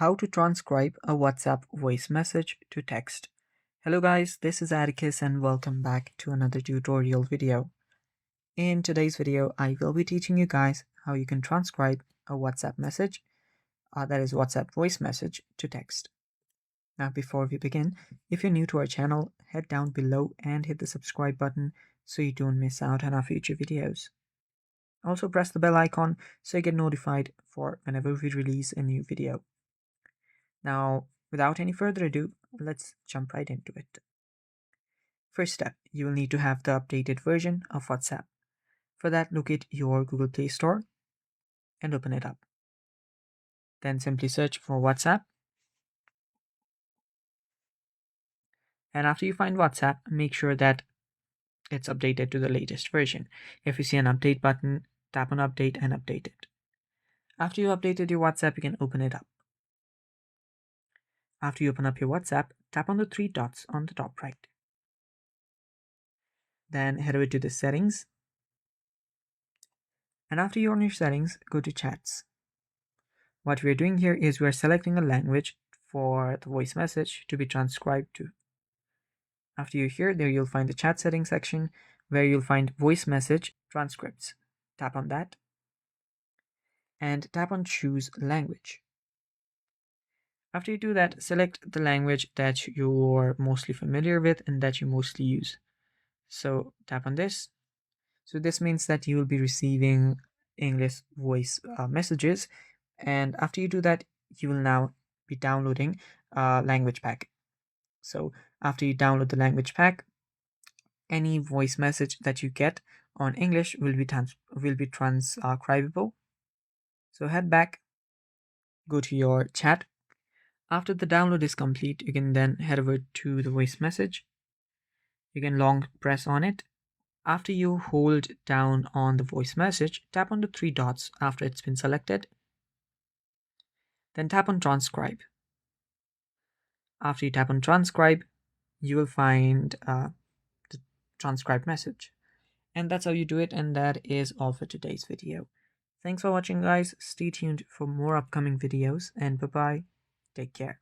How to transcribe a WhatsApp voice message to text. Hello guys, this is Atticus and welcome back to another tutorial video. In today's video, I will be teaching you guys how you can transcribe a WhatsApp message, that is WhatsApp voice message, to text. Now before we begin, if you're new to our channel, head down below and hit the subscribe button so you don't miss out on our future videos. Also press the bell icon so you get notified for whenever we release a new video. Now, without any further ado, let's jump right into it. First step, you will need to have the updated version of WhatsApp. For that, locate your Google Play Store and open it up. Then simply search for WhatsApp. And after you find WhatsApp, make sure that it's updated to the latest version. If you see an update button, tap on update and update it. After you updated your WhatsApp, you can open it up. After you open up your WhatsApp, tap on the three dots on the top right. Then head over to the settings. And after you're on your settings, go to chats. What we're doing here is we're selecting a language for the voice message to be transcribed to. After you're here, there you'll find the chat settings section where you'll find voice message transcripts. Tap on that and tap on choose language. After you do that, select the language that you're mostly familiar with and that you mostly use. So tap on this. So this means that you will be receiving English voice messages, and after you do that, you will now be downloading a language pack. So after you download the language pack, any voice message that you get on English will be transcribable. So head back, go to your chat. After the download is complete, you can then head over to the voice message. You can long press on it. After you hold down on the voice message, tap on the three dots after it's been selected. Then tap on transcribe. After you tap on transcribe, you will find the transcribed message. And that's how you do it, and that is all for today's video. Thanks for watching guys. Stay tuned for more upcoming videos, and bye-bye. Take care.